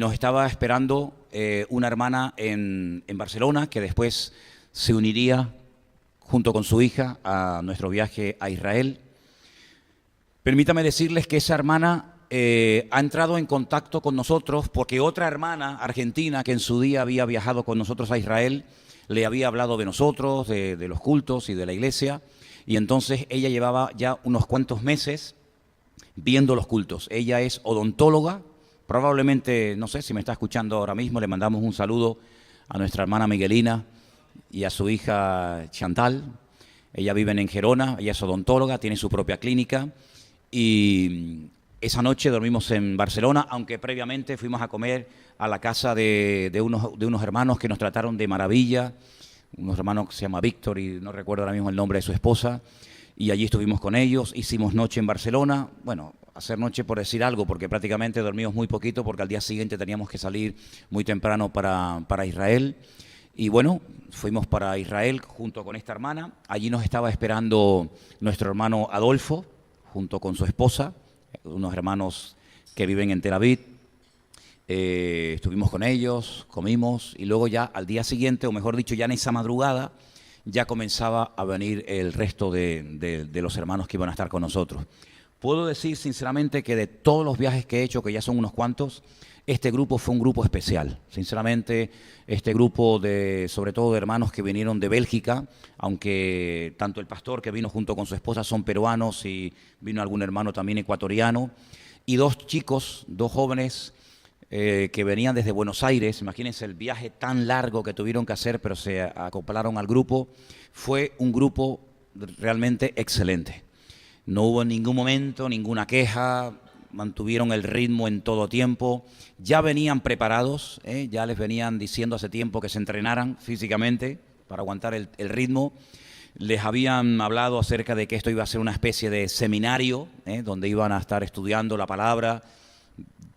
nos estaba esperando una hermana en Barcelona que después se uniría junto con su hija a nuestro viaje a Israel. Permítame decirles que esa hermana ha entrado en contacto con nosotros porque otra hermana argentina que en su día había viajado con nosotros a Israel le había hablado de nosotros, de los cultos y de la iglesia, y entonces ella llevaba ya unos cuantos meses viendo los cultos. Ella es odontóloga, probablemente, no sé si me está escuchando ahora mismo, le mandamos un saludo a nuestra hermana Miguelina y a su hija Chantal. Ella vive en Gerona, ella es odontóloga, tiene su propia clínica y esa noche dormimos en Barcelona, aunque previamente fuimos a comer a la casa de unos hermanos que nos trataron de maravilla, unos hermanos que se llama Víctor y no recuerdo ahora mismo el nombre de su esposa, y allí estuvimos con ellos, hicimos noche en Barcelona, bueno, hacer noche por decir algo, porque prácticamente dormimos muy poquito porque al día siguiente teníamos que salir muy temprano para Israel. Y bueno, fuimos para Israel junto con esta hermana. Allí nos estaba esperando nuestro hermano Adolfo, junto con su esposa, unos hermanos que viven en Tel Aviv. Estuvimos con ellos, comimos y luego ya al día siguiente, o mejor dicho, ya en esa madrugada, ya comenzaba a venir el resto de los hermanos que iban a estar con nosotros. Puedo decir sinceramente que de todos los viajes que he hecho, que ya son unos cuantos, este grupo fue un grupo especial. Sinceramente, este grupo sobre todo de hermanos que vinieron de Bélgica, aunque tanto el pastor que vino junto con su esposa son peruanos y vino algún hermano también ecuatoriano, y dos chicos, dos jóvenes que venían desde Buenos Aires. Imagínense el viaje tan largo que tuvieron que hacer, pero se acoplaron al grupo. Fue un grupo realmente excelente. No hubo en ningún momento ninguna queja, mantuvieron el ritmo en todo tiempo, ya venían preparados, ya les venían diciendo hace tiempo que se entrenaran físicamente para aguantar el ritmo. Les habían hablado acerca de que esto iba a ser una especie de seminario, donde iban a estar estudiando la palabra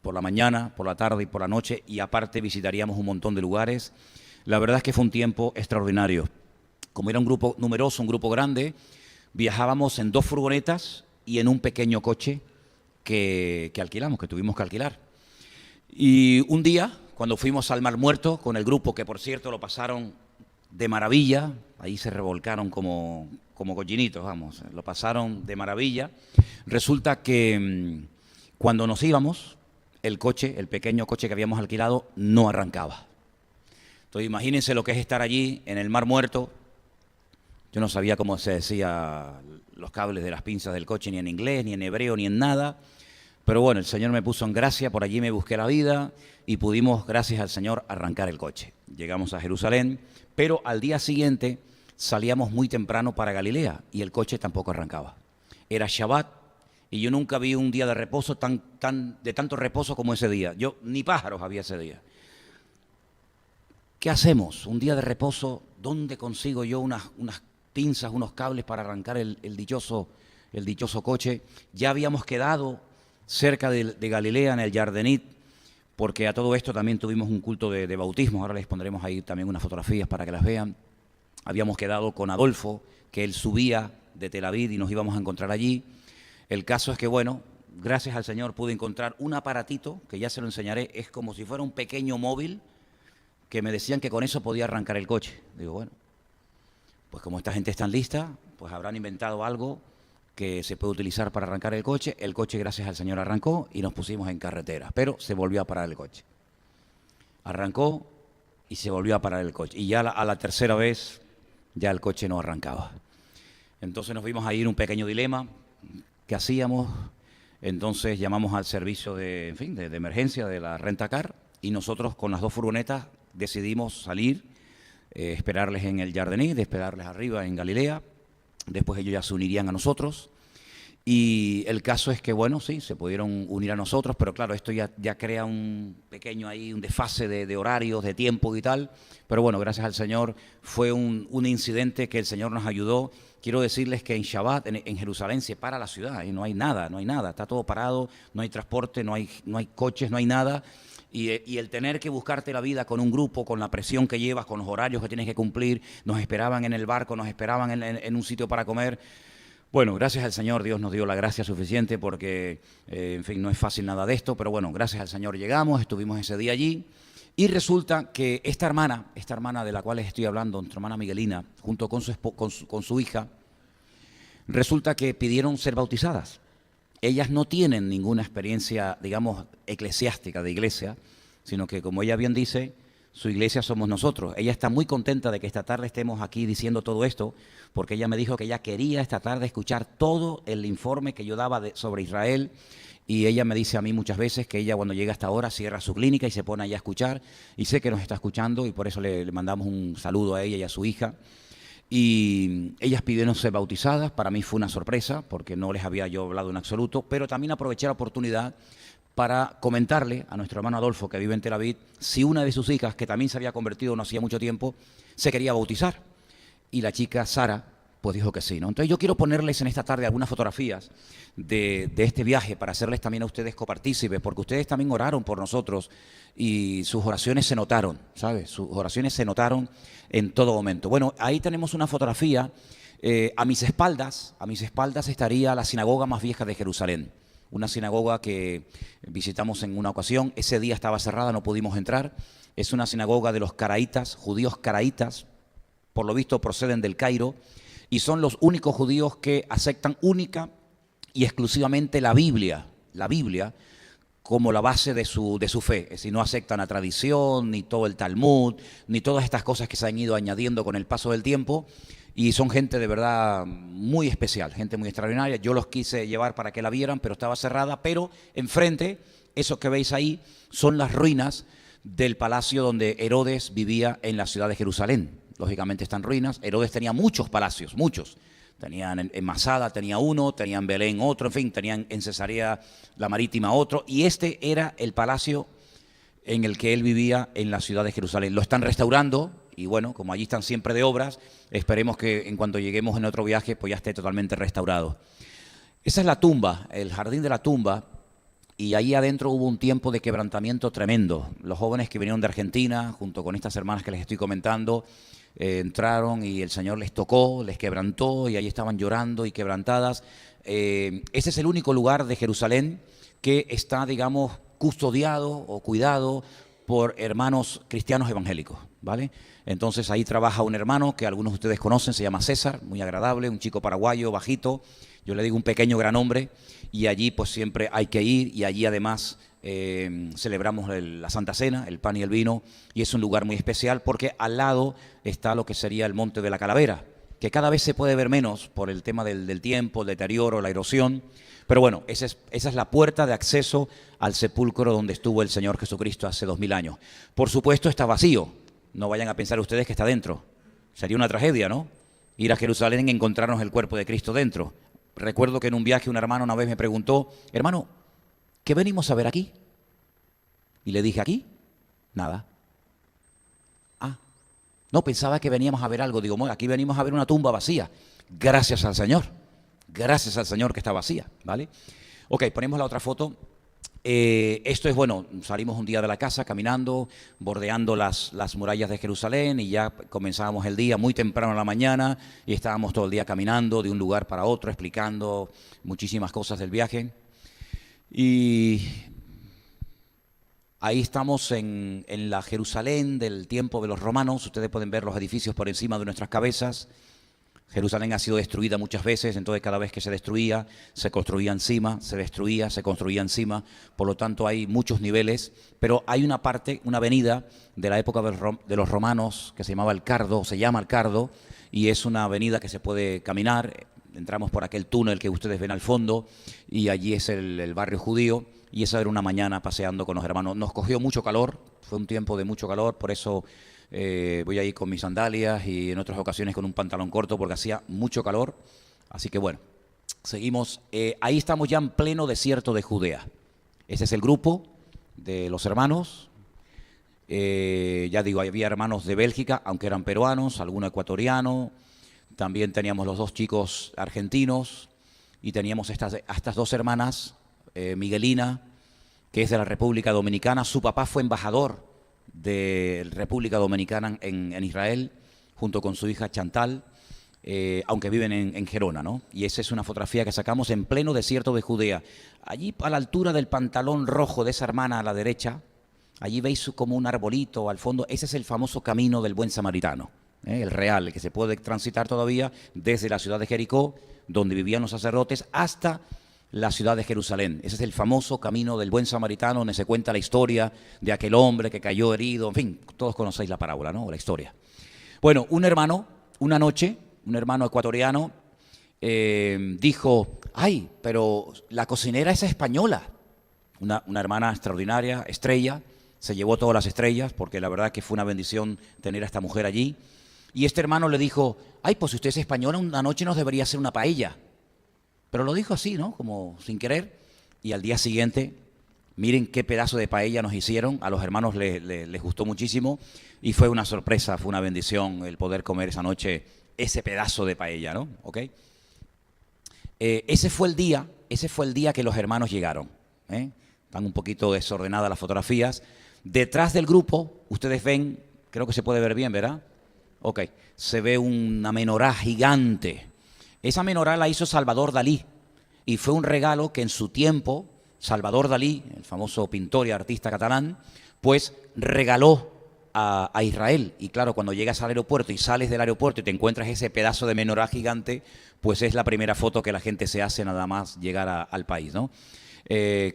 por la mañana, por la tarde y por la noche, y aparte visitaríamos un montón de lugares. La verdad es que fue un tiempo extraordinario. Como era un grupo numeroso, un grupo grande, viajábamos en 2 furgonetas y en un pequeño coche que alquilamos, que tuvimos que alquilar. Y un día, cuando fuimos al Mar Muerto con el grupo, que por cierto lo pasaron de maravilla, ahí se revolcaron como cochinitos, vamos, lo pasaron de maravilla. Resulta que cuando nos íbamos, el coche, el pequeño coche que habíamos alquilado, no arrancaba. Entonces imagínense lo que es estar allí en el Mar Muerto. Yo no sabía cómo se decía los cables de las pinzas del coche, ni en inglés, ni en hebreo, ni en nada. Pero bueno, el Señor me puso en gracia, por allí me busqué la vida y pudimos, gracias al Señor, arrancar el coche. Llegamos a Jerusalén, pero al día siguiente salíamos muy temprano para Galilea y el coche tampoco arrancaba. Era Shabbat y yo nunca vi un día de reposo de tanto reposo como ese día. Yo ni pájaros había ese día. ¿Qué hacemos? Un día de reposo, ¿dónde consigo yo unas pinzas, unos cables para arrancar el dichoso coche? Ya habíamos quedado cerca de Galilea, en el Yardenit, porque a todo esto también tuvimos un culto de bautismo. Ahora les pondremos ahí también unas fotografías para que las vean. Habíamos quedado con Adolfo, que él subía de Tel Aviv y nos íbamos a encontrar allí. El caso es que, bueno, gracias al Señor pude encontrar un aparatito, que ya se lo enseñaré, es como si fuera un pequeño móvil, que me decían que con eso podía arrancar el coche. Digo, bueno, pues como esta gente está lista, pues habrán inventado algo que se puede utilizar para arrancar el coche. El coche, gracias al Señor, arrancó y nos pusimos en carretera, pero se volvió a parar el coche. Arrancó y se volvió a parar el coche. Y ya a la tercera vez, ya el coche no arrancaba. Entonces nos vimos ahí en un pequeño dilema. ¿Qué hacíamos? Entonces llamamos al servicio de emergencia de la Rentacar y nosotros con las 2 furgonetas decidimos salir, esperarles en el Yardenit, esperarles arriba en Galilea. Después ellos ya se unirían a nosotros y el caso es que, bueno, sí, se pudieron unir a nosotros, pero claro, esto ya crea un pequeño ahí, un desfase de horarios, de tiempo y tal, pero bueno, gracias al Señor fue un incidente que el Señor nos ayudó. Quiero decirles que en Shabbat, en Jerusalén, se para la ciudad y no hay nada, está todo parado, no hay transporte, no hay coches, no hay nada. Y el tener que buscarte la vida con un grupo, con la presión que llevas, con los horarios que tienes que cumplir, nos esperaban en el barco, nos esperaban en un sitio para comer, Bueno, gracias al Señor, Dios nos dio la gracia suficiente porque, en fin, no es fácil nada de esto, pero bueno, gracias al Señor llegamos, estuvimos ese día allí y resulta que esta hermana de la cual les estoy hablando, nuestra hermana Miguelina, junto con su hija, resulta que pidieron ser bautizadas. Ellas no tienen ninguna experiencia, digamos, eclesiástica de iglesia, sino que, como ella bien dice, su iglesia somos nosotros. Ella está muy contenta de que esta tarde estemos aquí diciendo todo esto, porque ella me dijo que ella quería esta tarde escuchar todo el informe que yo daba sobre Israel, y ella me dice a mí muchas veces que ella cuando llega a esta hora cierra su clínica y se pone allá a escuchar, y sé que nos está escuchando y por eso le mandamos un saludo a ella y a su hija. Y ellas pidieron ser bautizadas, para mí fue una sorpresa porque no les había yo hablado en absoluto, pero también aproveché la oportunidad para comentarle a nuestro hermano Adolfo, que vive en Tel Aviv, si una de sus hijas, que también se había convertido no hacía mucho tiempo, se quería bautizar. Y la chica Sara, pues dijo que sí, ¿no? Entonces yo quiero ponerles en esta tarde algunas fotografías de este viaje para hacerles también a ustedes copartícipes, porque ustedes también oraron por nosotros y sus oraciones se notaron, ¿sabes? Sus oraciones se notaron en todo momento. Bueno, ahí tenemos una fotografía. A mis espaldas estaría la sinagoga más vieja de Jerusalén. Una sinagoga que visitamos en una ocasión. Ese día estaba cerrada, no pudimos entrar. Es una sinagoga de los caraítas, judíos caraítas. Por lo visto proceden del Cairo y son los únicos judíos que aceptan única y exclusivamente la Biblia como la base de su fe. Es decir, no aceptan la tradición, ni todo el Talmud, ni todas estas cosas que se han ido añadiendo con el paso del tiempo. Y son gente de verdad muy especial, gente muy extraordinaria. Yo los quise llevar para que la vieran, pero estaba cerrada. Pero enfrente, eso que veis ahí, son las ruinas del palacio donde Herodes vivía en la ciudad de Jerusalén. Lógicamente están ruinas. Herodes tenía muchos palacios, muchos. Tenían en Masada, tenía uno, tenían en Belén otro, en fin, tenían en Cesarea la Marítima otro. Y este era el palacio en el que él vivía en la ciudad de Jerusalén. Lo están restaurando. Y bueno, como allí están siempre de obras, esperemos que en cuanto lleguemos en otro viaje, pues ya esté totalmente restaurado. Esa es la tumba, el jardín de la tumba, y ahí adentro hubo un tiempo de quebrantamiento tremendo. Los jóvenes que vinieron de Argentina, junto con estas hermanas que les estoy comentando, entraron y el Señor les tocó, les quebrantó, y ahí estaban llorando y quebrantadas. Ese es el único lugar de Jerusalén que está, digamos, custodiado o cuidado por hermanos cristianos evangélicos, ¿vale? Entonces ahí trabaja un hermano que algunos de ustedes conocen, se llama César, muy agradable, un chico paraguayo, bajito, yo le digo un pequeño gran hombre, y allí pues siempre hay que ir, y allí además celebramos la Santa Cena, el pan y el vino, y es un lugar muy especial porque al lado está lo que sería el Monte de la Calavera, que cada vez se puede ver menos por el tema del tiempo, el deterioro, la erosión, pero bueno, esa es la puerta de acceso al sepulcro donde estuvo el Señor Jesucristo hace 2000 años. Por supuesto está vacío, no vayan a pensar ustedes que está dentro. Sería una tragedia, ¿no? Ir a Jerusalén y encontrarnos el cuerpo de Cristo dentro. Recuerdo que en un viaje un hermano una vez me preguntó, hermano, ¿qué venimos a ver aquí? Y le dije, ¿aquí? Nada. Ah, no, pensaba que veníamos a ver algo. Digo, bueno, aquí venimos a ver una tumba vacía. Gracias al Señor que está vacía, ¿vale? Ok, ponemos la otra foto. Esto es, bueno, salimos un día de la casa caminando, bordeando las murallas de Jerusalén, y ya comenzábamos el día muy temprano en la mañana y estábamos todo el día caminando de un lugar para otro, explicando muchísimas cosas del viaje. Y ahí estamos en la Jerusalén del tiempo de los romanos. Ustedes pueden ver los edificios por encima de nuestras cabezas. Jerusalén ha sido destruida muchas veces, entonces cada vez que se destruía, se construía encima, se destruía, se construía encima. Por lo tanto hay muchos niveles, pero hay una parte, una avenida de la época de los romanos que se llamaba el Cardo, se llama el Cardo, y es una avenida que se puede caminar. Entramos por aquel túnel que ustedes ven al fondo, y allí es el barrio judío, y esa era una mañana paseando con los hermanos. Nos cogió mucho calor, fue un tiempo de mucho calor, por eso voy a ir con mis sandalias y en otras ocasiones con un pantalón corto porque hacía mucho calor. Así que bueno, seguimos. Ahí estamos ya en pleno desierto de Judea. Ese es el grupo de los hermanos. Ya digo, había hermanos de Bélgica, aunque eran peruanos, alguno ecuatoriano. También teníamos los dos chicos argentinos y teníamos estas dos hermanas, Miguelina, que es de la República Dominicana. Su papá fue embajador de República Dominicana en Israel, junto con su hija Chantal. aunque viven en Gerona, ¿no? Y esa es una fotografía que sacamos en pleno desierto de Judea. Allí a la altura del pantalón rojo de esa hermana a la derecha, allí veis como un arbolito al fondo, ese es el famoso camino del buen samaritano, el real, el que se puede transitar todavía desde la ciudad de Jericó, donde vivían los sacerdotes, hasta la ciudad de Jerusalén. Ese es el famoso camino del buen samaritano, donde se cuenta la historia de aquel hombre que cayó herido, en fin, todos conocéis la parábola, ¿no? O la historia. Bueno, un hermano, una noche, un hermano ecuatoriano, dijo, ay, pero la cocinera es española, una hermana extraordinaria, estrella, se llevó todas las estrellas, porque la verdad que fue una bendición tener a esta mujer allí. Y este hermano le dijo, ay, pues si usted es española, una noche nos debería hacer una paella. Pero lo dijo así, ¿no? Como sin querer. Y al día siguiente, miren qué pedazo de paella nos hicieron. A los hermanos les gustó muchísimo. Y fue una sorpresa, fue una bendición el poder comer esa noche ese pedazo de paella, ¿no? ¿Ok? Ese fue el día que los hermanos llegaron. Están un poquito desordenadas las fotografías. Detrás del grupo, ustedes ven, creo que se puede ver bien, ¿verdad? Ok, se ve una menorá gigante. Esa menorá la hizo Salvador Dalí y fue un regalo que en su tiempo Salvador Dalí, el famoso pintor y artista catalán, pues regaló a Israel. Y claro, cuando llegas al aeropuerto y sales del aeropuerto y te encuentras ese pedazo de menorá gigante, pues es la primera foto que la gente se hace nada más llegar al país, ¿no?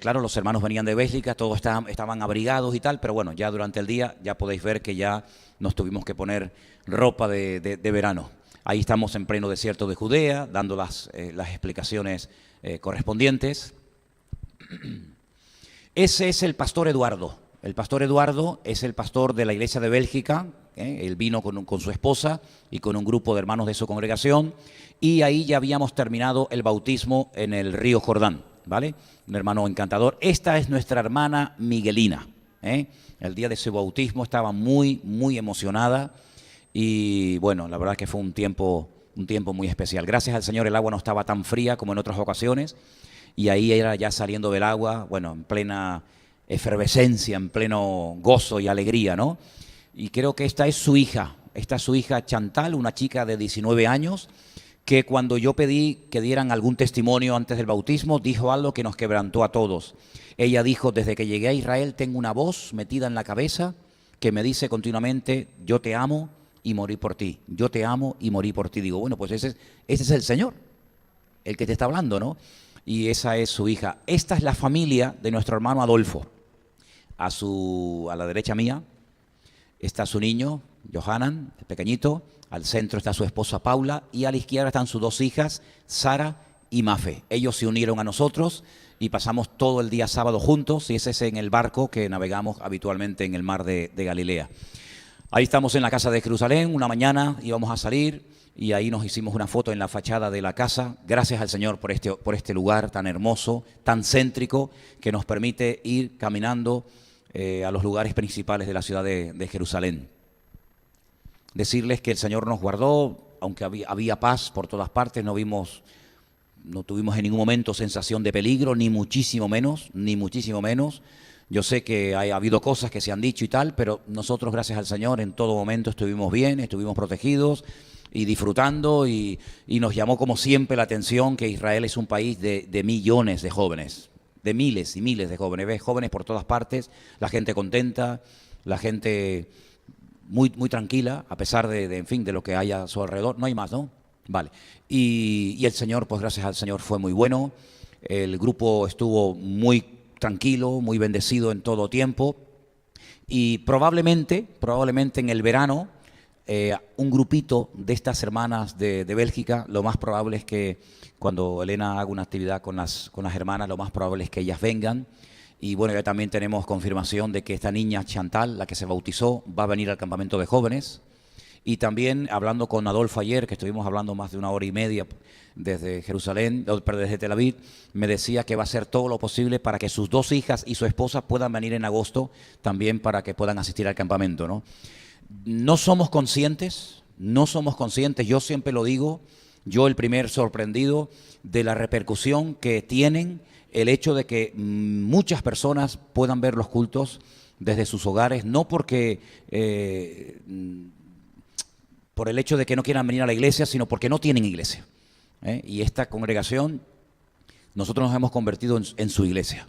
Claro, los hermanos venían de Bélgica, todos estaban abrigados y tal, pero bueno, ya durante el día ya podéis ver que ya nos tuvimos que poner ropa de verano. Ahí estamos en pleno desierto de Judea, dando las explicaciones correspondientes. Ese es el pastor Eduardo. El pastor Eduardo es el pastor de la iglesia de Bélgica. Él vino con su esposa y con un grupo de hermanos de su congregación. Y ahí ya habíamos terminado el bautismo en el río Jordán, ¿vale? Un hermano encantador. Esta es nuestra hermana Miguelina. El día de su bautismo estaba muy, muy emocionada. Y bueno, la verdad que fue un tiempo muy especial. Gracias al Señor el agua no estaba tan fría como en otras ocasiones. Y ahí era ya saliendo del agua, bueno, en plena efervescencia, en pleno gozo y alegría, ¿no? Y creo que esta es su hija Chantal, una chica de 19 años, que cuando yo pedí que dieran algún testimonio antes del bautismo, dijo algo que nos quebrantó a todos. Ella dijo, desde que llegué a Israel tengo una voz metida en la cabeza que me dice continuamente, yo te amo y morí por ti, yo te amo y morí por ti. Digo, bueno, pues ese es el Señor, el que te está hablando, ¿no? Y esa es su hija. Esta es la familia de nuestro hermano Adolfo. A la derecha mía está su niño, Johanan, el pequeñito. Al centro está su esposa Paula y a la izquierda están sus dos hijas, Sara y Mafe. Ellos se unieron a nosotros y pasamos todo el día sábado juntos, y ese es en el barco que navegamos habitualmente en el mar de Galilea. Ahí estamos en la casa de Jerusalén, una mañana íbamos a salir y ahí nos hicimos una foto en la fachada de la casa. Gracias al Señor por este lugar tan hermoso, tan céntrico, que nos permite ir caminando a los lugares principales de la ciudad de Jerusalén. Decirles que el Señor nos guardó, aunque había paz por todas partes, no tuvimos en ningún momento sensación de peligro, ni muchísimo menos, ni muchísimo menos. Yo sé que ha habido cosas que se han dicho y tal, pero nosotros, gracias al Señor, en todo momento estuvimos bien, estuvimos protegidos y disfrutando, y nos llamó como siempre la atención que Israel es un país de millones de jóvenes, de miles y miles de jóvenes. Ves jóvenes por todas partes, la gente contenta, la gente muy, muy tranquila, a pesar en fin, de lo que haya a su alrededor. No hay más, ¿no? Vale. Y el Señor, pues gracias al Señor, fue muy bueno. El grupo estuvo muy tranquilo, muy bendecido en todo tiempo, y probablemente en el verano un grupito de estas hermanas de Bélgica, lo más probable es que cuando Elena haga una actividad con las hermanas, lo más probable es que ellas vengan. Y bueno, ya también tenemos confirmación de que esta niña Chantal, la que se bautizó, va a venir al campamento de jóvenes. Y también hablando con Adolfo ayer, que estuvimos hablando más de 1 hora y media desde Jerusalén, desde Tel Aviv, me decía que va a hacer todo lo posible para que sus 2 hijas y su esposa puedan venir en agosto también, para que puedan asistir al campamento, ¿no? No somos conscientes, yo siempre lo digo, yo el primer sorprendido de la repercusión que tienen el hecho de que muchas personas puedan ver los cultos desde sus hogares, no porque por el hecho de que no quieran venir a la iglesia, sino porque no tienen iglesia. Y esta congregación, nosotros nos hemos convertido en su iglesia.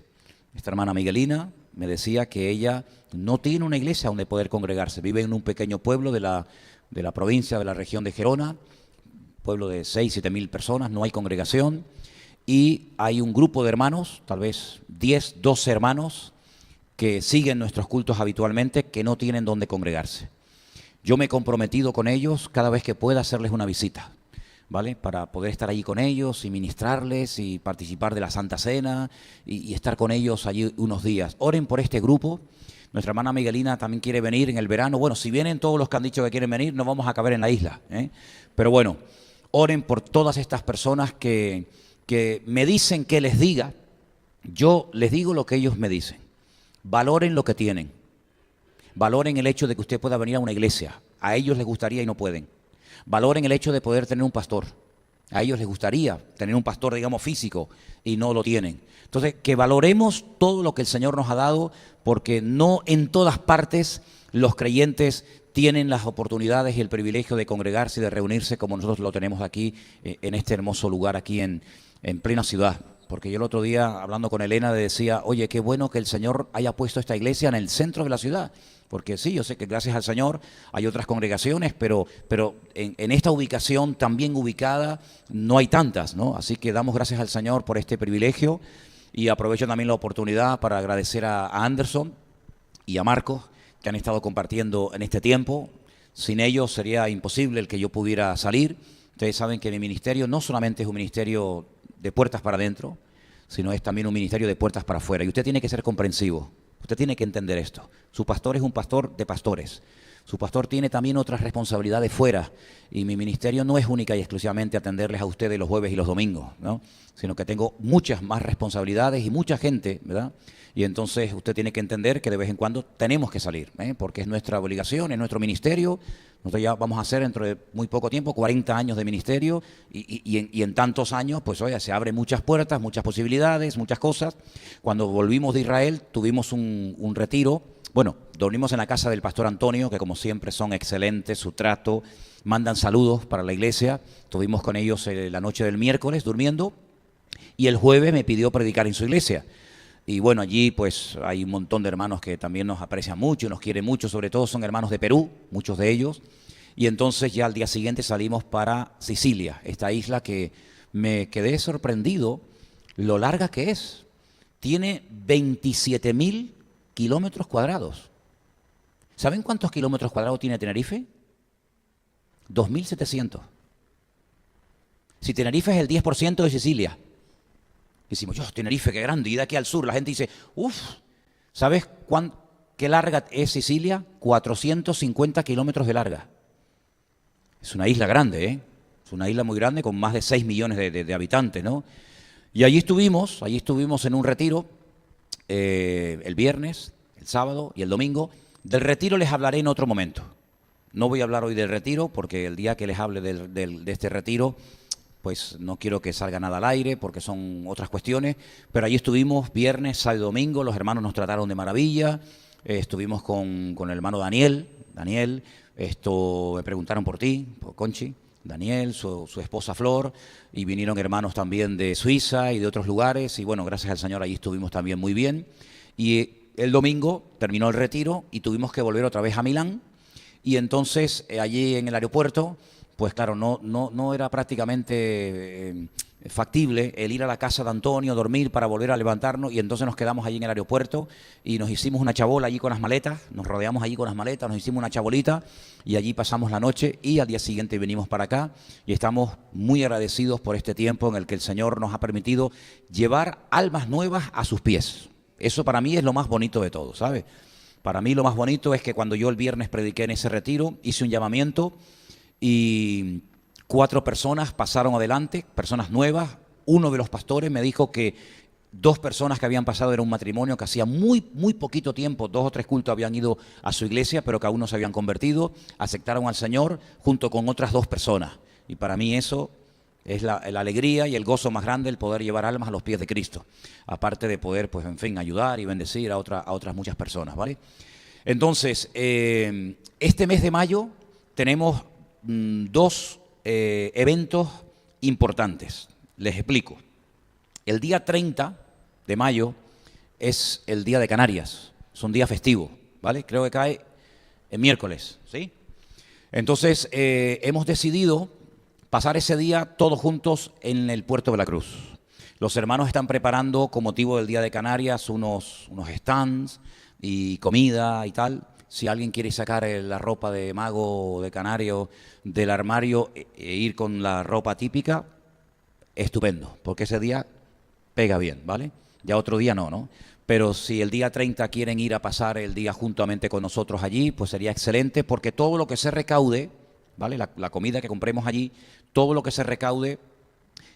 Esta hermana Miguelina me decía que ella no tiene una iglesia donde poder congregarse. Vive en un pequeño pueblo de la provincia, de la región de Gerona, pueblo de 6.000 a 7.000 personas, no hay congregación. Y hay un grupo de hermanos, tal vez 10, 12 hermanos, que siguen nuestros cultos habitualmente, que no tienen donde congregarse. Yo me he comprometido con ellos cada vez que pueda hacerles una visita, ¿vale? Para poder estar allí con ellos y ministrarles y participar de la Santa Cena y estar con ellos allí unos días. Oren por este grupo. Nuestra hermana Miguelina también quiere venir en el verano. Bueno, si vienen todos los que han dicho que quieren venir, no vamos a caber en la isla, ¿eh? Pero bueno, oren por todas estas personas que me dicen que les diga. Yo les digo lo que ellos me dicen. Valoren lo que tienen. Valoren el hecho de que usted pueda venir a una iglesia. A ellos les gustaría y no pueden. Valoren el hecho de poder tener un pastor. A ellos les gustaría tener un pastor, digamos, físico, y no lo tienen. Entonces, que valoremos todo lo que el Señor nos ha dado, porque no en todas partes los creyentes tienen las oportunidades y el privilegio de congregarse y de reunirse como nosotros lo tenemos aquí, en este hermoso lugar, aquí en plena ciudad. Porque yo el otro día, hablando con Elena, le decía, oye, qué bueno que el Señor haya puesto esta iglesia en el centro de la ciudad. Porque sí, yo sé que gracias al Señor hay otras congregaciones, pero en esta ubicación tan bien ubicada no hay tantas, ¿no? Así que damos gracias al Señor por este privilegio y aprovecho también la oportunidad para agradecer a Anderson y a Marcos, que han estado compartiendo en este tiempo. Sin ellos sería imposible el que yo pudiera salir. Ustedes saben que mi ministerio no solamente es un ministerio de puertas para adentro, sino es también un ministerio de puertas para afuera. Y usted tiene que ser comprensivo. Usted tiene que entender esto. Su pastor es un pastor de pastores. Su pastor tiene también otras responsabilidades fuera. Y mi ministerio no es única y exclusivamente atenderles a ustedes los jueves y los domingos, ¿no? Sino que tengo muchas más responsabilidades y mucha gente, ¿verdad? Y entonces usted tiene que entender que de vez en cuando tenemos que salir, porque es nuestra obligación, es nuestro ministerio. Nosotros ya vamos a hacer dentro de muy poco tiempo 40 años de ministerio y en tantos años, pues oye, se abren muchas puertas, muchas posibilidades, muchas cosas. Cuando volvimos de Israel tuvimos un retiro. Bueno, dormimos en la casa del pastor Antonio, que como siempre son excelentes, su trato, mandan saludos para la iglesia. Estuvimos con ellos la noche del miércoles durmiendo y el jueves me pidió predicar en su iglesia. Y bueno, allí pues hay un montón de hermanos que también nos aprecian mucho, nos quieren mucho, sobre todo son hermanos de Perú, muchos de ellos. Y entonces ya al día siguiente salimos para Sicilia, esta isla que me quedé sorprendido lo larga que es. Tiene 27.000 kilómetros cuadrados. ¿Saben cuántos kilómetros cuadrados tiene Tenerife? 2.700. Si Tenerife es el 10% de Sicilia. Decimos, yo, Tenerife, qué grande, y de aquí al sur la gente dice, uff, ¿sabes qué larga es Sicilia? 450 kilómetros de larga. Es una isla grande, ¿eh? Es una isla muy grande con más de 6 millones de habitantes, ¿no? Y allí estuvimos en un retiro el viernes, el sábado y el domingo. Del retiro les hablaré en otro momento. No voy a hablar hoy del retiro porque el día que les hable de este retiro, pues no quiero que salga nada al aire porque son otras cuestiones, pero allí estuvimos viernes, sábado y domingo, los hermanos nos trataron de maravilla, estuvimos con el hermano Daniel, me preguntaron por ti, por Conchi, Daniel, su esposa Flor, y vinieron hermanos también de Suiza y de otros lugares, y bueno, gracias al Señor allí estuvimos también muy bien, y el domingo terminó el retiro y tuvimos que volver otra vez a Milán, y entonces allí en el aeropuerto, pues claro, no era prácticamente factible el ir a la casa de Antonio, dormir para volver a levantarnos, y entonces nos quedamos allí en el aeropuerto y nos hicimos una chabola allí con las maletas, nos rodeamos allí con las maletas, nos hicimos una chabolita y allí pasamos la noche y al día siguiente venimos para acá y estamos muy agradecidos por este tiempo en el que el Señor nos ha permitido llevar almas nuevas a sus pies. Eso para mí es lo más bonito de todo, ¿sabes? Para mí lo más bonito es que cuando yo el viernes prediqué en ese retiro, hice un llamamiento y 4 personas pasaron adelante, personas nuevas. Uno de los pastores me dijo que 2 personas que habían pasado era un matrimonio que hacía muy poquito tiempo, 2 o 3 cultos habían ido a su iglesia, pero que aún no se habían convertido, aceptaron al Señor junto con otras 2 personas. Y para mí eso es la alegría y el gozo más grande, el poder llevar almas a los pies de Cristo. Aparte de poder, pues en fin, ayudar y bendecir a otras muchas personas, ¿vale? Entonces, este mes de mayo tenemos dos eventos importantes. Les explico. El día 30 de mayo es el Día de Canarias, es un día festivo, ¿vale? Creo que cae el miércoles, ¿sí? Entonces, hemos decidido pasar ese día todos juntos en el puerto de la Cruz. Los hermanos están preparando, con motivo del Día de Canarias, unos stands y comida y tal. Si alguien quiere sacar la ropa de mago o de canario del armario e ir con la ropa típica, estupendo, porque ese día pega bien, ¿vale? Ya otro día no. Pero si el día 30 quieren ir a pasar el día juntamente con nosotros allí, pues sería excelente, porque todo lo que se recaude, ¿vale? La comida que compremos allí, todo lo que se recaude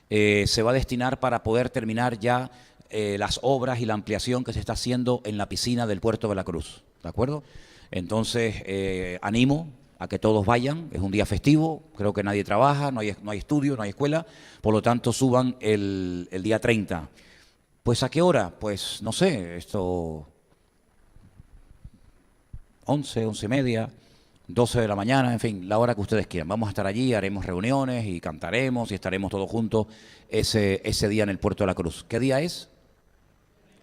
se va a destinar para poder terminar ya las obras y la ampliación que se está haciendo en la piscina del Puerto de la Cruz, ¿de acuerdo? Entonces, animo a que todos vayan, es un día festivo, creo que nadie trabaja, no hay estudio, no hay escuela, por lo tanto suban el día 30. ¿Pues a qué hora? Pues no sé, esto 11, 11:30, 12 de la mañana, en fin, la hora que ustedes quieran. Vamos a estar allí, haremos reuniones y cantaremos y estaremos todos juntos ese día en el Puerto de la Cruz. ¿Qué día es?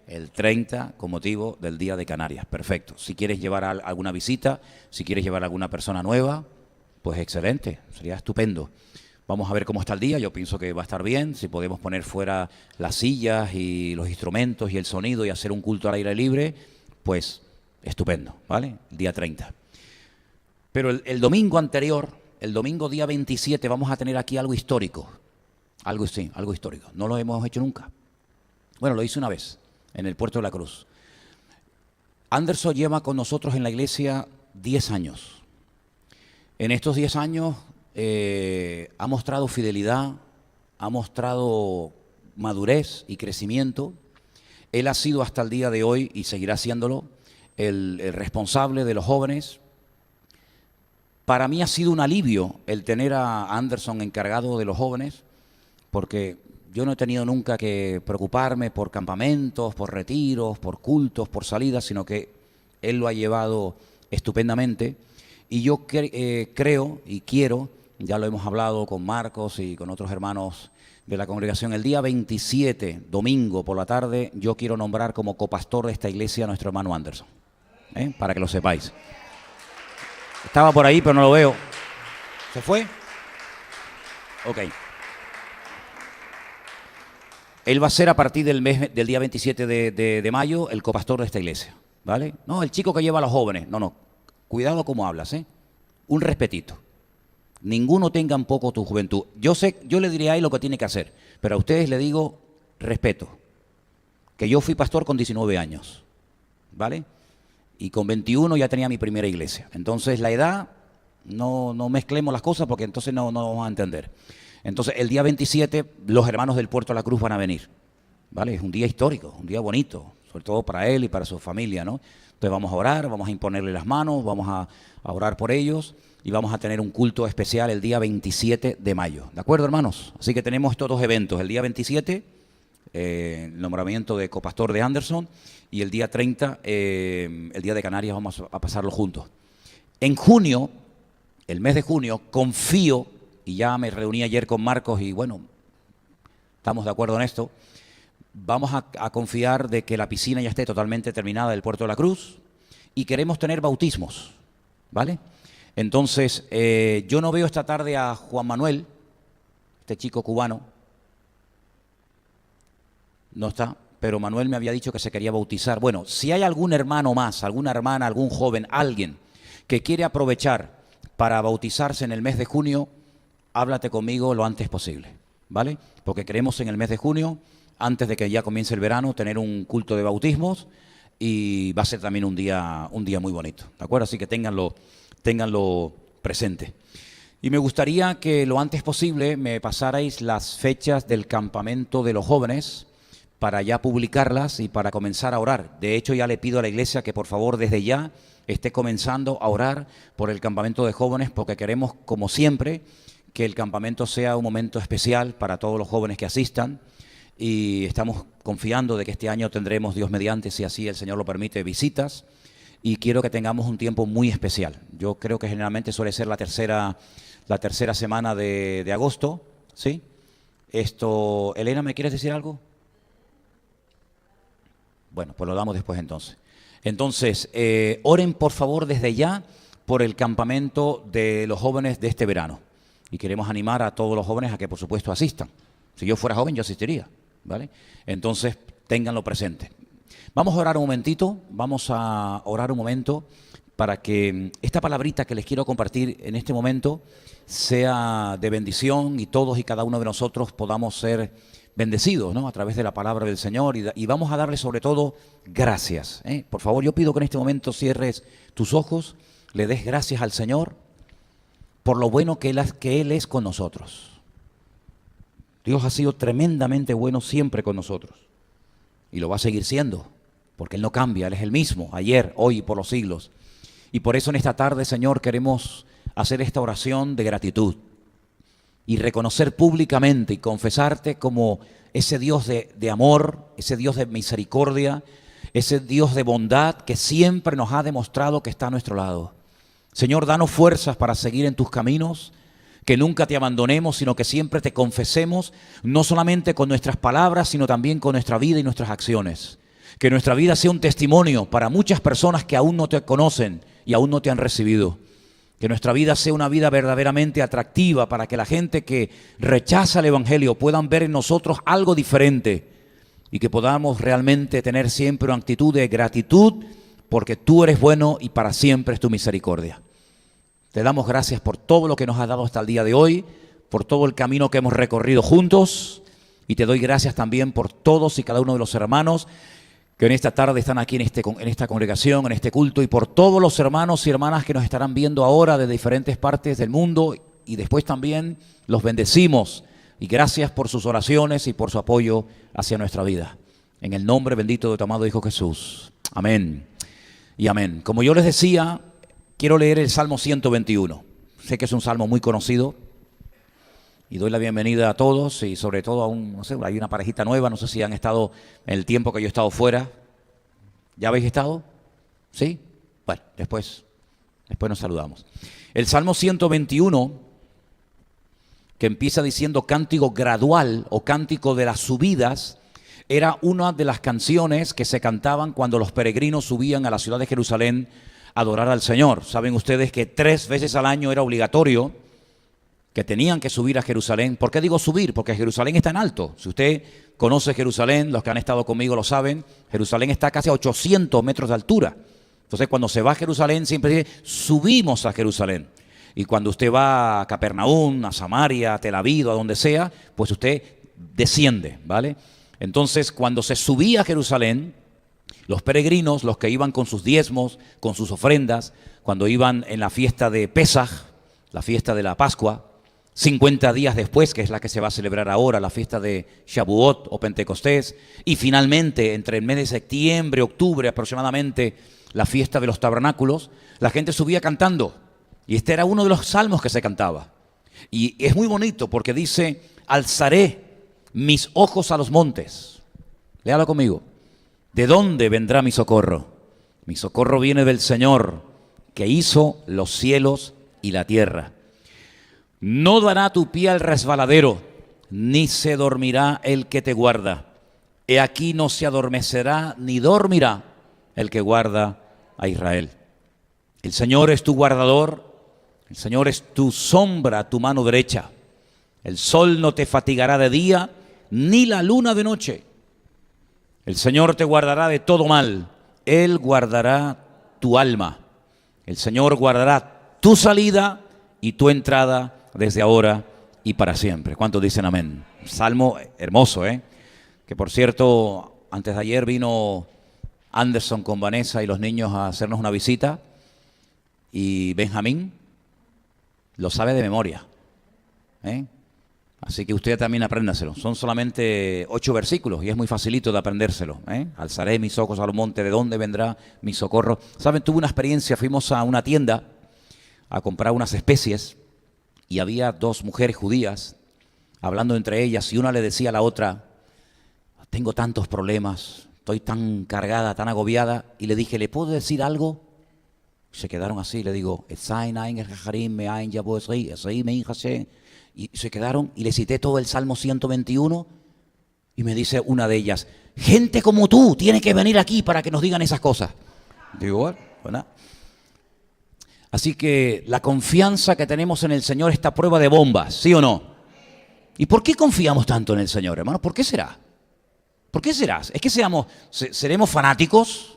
El 30, con motivo del Día de Canarias. Perfecto. Si quieres llevar alguna visita, si quieres llevar a alguna persona nueva, pues excelente, sería estupendo. Vamos a ver cómo está el día, yo pienso que va a estar bien, si podemos poner fuera las sillas y los instrumentos y el sonido y hacer un culto al aire libre, pues estupendo, ¿vale? El día 30. Pero el domingo anterior, el domingo día 27, vamos a tener aquí algo histórico. Algo histórico. No lo hemos hecho nunca. Bueno, lo hice una vez, en el Puerto de la Cruz. Anderson lleva con nosotros en la iglesia 10 años. En estos 10 años ha mostrado fidelidad, ha mostrado madurez y crecimiento. Él ha sido hasta el día de hoy, y seguirá siéndolo, el responsable de los jóvenes. Para mí ha sido un alivio el tener a Anderson encargado de los jóvenes, porque yo no he tenido nunca que preocuparme por campamentos, por retiros, por cultos, por salidas, sino que él lo ha llevado estupendamente. Y yo creo y quiero, ya lo hemos hablado con Marcos y con otros hermanos de la congregación, el día 27, domingo por la tarde, yo quiero nombrar como copastor de esta iglesia a nuestro hermano Anderson, para que lo sepáis. Estaba por ahí, pero no lo veo. ¿Se fue? Ok. Él va a ser a partir del día 27 de mayo el copastor de esta iglesia, ¿vale? No, el chico que lleva a los jóvenes. No. Cuidado cómo hablas, ¿eh? Un respetito. Ninguno tenga en poco tu juventud. Yo le diré a él lo que tiene que hacer, pero a ustedes le digo respeto. Que yo fui pastor con 19 años, ¿vale? Y con 21 ya tenía mi primera iglesia. Entonces la edad, no mezclemos las cosas porque entonces no vamos a entender. Entonces el día 27 los hermanos del Puerto de la Cruz van a venir, ¿vale? Es un día histórico, un día bonito, sobre todo para él y para su familia, ¿no? Entonces vamos a orar, vamos a imponerle las manos, vamos a orar por ellos y vamos a tener un culto especial el día 27 de mayo. ¿De acuerdo, hermanos? Así que tenemos estos dos eventos. El día 27, el nombramiento de copastor de Anderson, y el día 30, el Día de Canarias, vamos a pasarlo juntos. En junio, el mes de junio, confío, y ya me reuní ayer con Marcos y bueno, estamos de acuerdo en esto, vamos a confiar de que la piscina ya esté totalmente terminada del Puerto de la Cruz y queremos tener bautismos, ¿vale? Entonces, yo no veo esta tarde a Juan Manuel, este chico cubano, no está, pero Manuel me había dicho que se quería bautizar. Bueno, si hay algún hermano más, alguna hermana, algún joven, alguien que quiere aprovechar para bautizarse en el mes de junio, háblate conmigo lo antes posible, ¿vale? Porque queremos en el mes de junio, antes de que ya comience el verano, tener un culto de bautismos y va a ser también un día muy bonito, ¿de acuerdo? Así que ténganlo presente. Y me gustaría que lo antes posible me pasarais las fechas del campamento de los jóvenes para ya publicarlas y para comenzar a orar. De hecho, ya le pido a la iglesia que por favor desde ya esté comenzando a orar por el campamento de jóvenes, porque queremos, como siempre, que el campamento sea un momento especial para todos los jóvenes que asistan, y estamos confiando de que este año tendremos, Dios mediante, si así el Señor lo permite, visitas, y quiero que tengamos un tiempo muy especial. Yo creo que generalmente suele ser la tercera semana de agosto, ¿sí? Elena, ¿me quieres decir algo? Bueno, pues lo damos después entonces. Entonces, oren por favor desde ya por el campamento de los jóvenes de este verano. Y queremos animar a todos los jóvenes a que por supuesto asistan. Si yo fuera joven yo asistiría, ¿vale? Entonces, ténganlo presente. Vamos a orar un momentito, para que esta palabrita que les quiero compartir en este momento sea de bendición y todos y cada uno de nosotros podamos ser bendecidos, ¿no?, a través de la palabra del Señor, y vamos a darle sobre todo gracias, ¿eh? Por favor, yo pido que en este momento cierres tus ojos, le des gracias al Señor por lo bueno que Él es con nosotros. Dios ha sido tremendamente bueno siempre con nosotros y lo va a seguir siendo, porque Él no cambia, Él es el mismo, ayer, hoy y por los siglos. Y por eso en esta tarde, Señor, queremos hacer esta oración de gratitud y reconocer públicamente y confesarte como ese Dios de amor, ese Dios de misericordia, ese Dios de bondad que siempre nos ha demostrado que está a nuestro lado. Señor, danos fuerzas para seguir en tus caminos, que nunca te abandonemos, sino que siempre te confesemos, no solamente con nuestras palabras, sino también con nuestra vida y nuestras acciones. Que nuestra vida sea un testimonio para muchas personas que aún no te conocen y aún no te han recibido. Que nuestra vida sea una vida verdaderamente atractiva para que la gente que rechaza el Evangelio puedan ver en nosotros algo diferente y que podamos realmente tener siempre una actitud de gratitud porque tú eres bueno y para siempre es tu misericordia. Te damos gracias por todo lo que nos has dado hasta el día de hoy, por todo el camino que hemos recorrido juntos, y te doy gracias también por todos y cada uno de los hermanos que en esta tarde están aquí en esta congregación, en este culto, y por todos los hermanos y hermanas que nos estarán viendo ahora de diferentes partes del mundo, y después también los bendecimos, y gracias por sus oraciones y por su apoyo hacia nuestra vida. En el nombre bendito de tu amado Hijo Jesús. Amén y amén. Como yo les decía, quiero leer el Salmo 121. Sé que es un salmo muy conocido, y doy la bienvenida a todos, y sobre todo no sé, hay una parejita nueva, no sé si han estado en el tiempo que yo he estado fuera. ¿Ya habéis estado? ¿Sí? Bueno, después nos saludamos. El Salmo 121, que empieza diciendo cántico gradual o cántico de las subidas, era una de las canciones que se cantaban cuando los peregrinos subían a la ciudad de Jerusalén a adorar al Señor. Saben ustedes que 3 veces al año era obligatorio que tenían que subir a Jerusalén. ¿Por qué digo subir? Porque Jerusalén está en alto. Si usted conoce Jerusalén, los que han estado conmigo lo saben, Jerusalén está casi a 800 metros de altura. Entonces, cuando se va a Jerusalén, siempre dice, subimos a Jerusalén. Y cuando usted va a Capernaum, a Samaria, a Tel Aviv, a donde sea, pues usted desciende, ¿vale? Entonces, cuando se subía a Jerusalén, los peregrinos, los que iban con sus diezmos, con sus ofrendas, cuando iban en la fiesta de Pesaj, la fiesta de la Pascua, 50 días después, que es la que se va a celebrar ahora, la fiesta de Shavuot o Pentecostés, y finalmente entre el mes de septiembre, octubre aproximadamente, la fiesta de los tabernáculos, la gente subía cantando, y este era uno de los salmos que se cantaba. Y es muy bonito porque dice, alzaré mis ojos a los montes. Léalo conmigo. ¿De dónde vendrá mi socorro? Mi socorro viene del Señor, que hizo los cielos y la tierra. No dará tu pie al resbaladero, ni se dormirá el que te guarda. He aquí no se adormecerá ni dormirá el que guarda a Israel. El Señor es tu guardador, el Señor es tu sombra, tu mano derecha. El sol no te fatigará de día, ni la luna de noche. El Señor te guardará de todo mal, Él guardará tu alma. El Señor guardará tu salida y tu entrada desde ahora y para siempre. ¿Cuántos dicen amén? Salmo hermoso, ¿eh? Que por cierto, antes de ayer vino Anderson con Vanessa y los niños a hacernos una visita, y Benjamín lo sabe de memoria, ¿eh? Así que usted también apréndaselo. Son solamente 8 versículos y es muy facilito de aprendérselo, ¿eh? Alzaré mis ojos al monte, ¿de dónde vendrá mi socorro? Saben, tuve una experiencia, fuimos a una tienda a comprar unas especies y había 2 mujeres judías hablando entre ellas, y una le decía a la otra, tengo tantos problemas, estoy tan cargada, tan agobiada, y le dije, ¿le puedo decir algo? Se quedaron así, le digo, y se quedaron y le cité todo el Salmo 121 y me dice una de ellas, gente como tú tiene que venir aquí para que nos digan esas cosas. Digo, bueno. Así que la confianza que tenemos en el Señor está a prueba de bombas, ¿sí o no? ¿Y por qué confiamos tanto en el Señor, hermano? ¿Por qué será? ¿Por qué será? ¿Es que seremos fanáticos?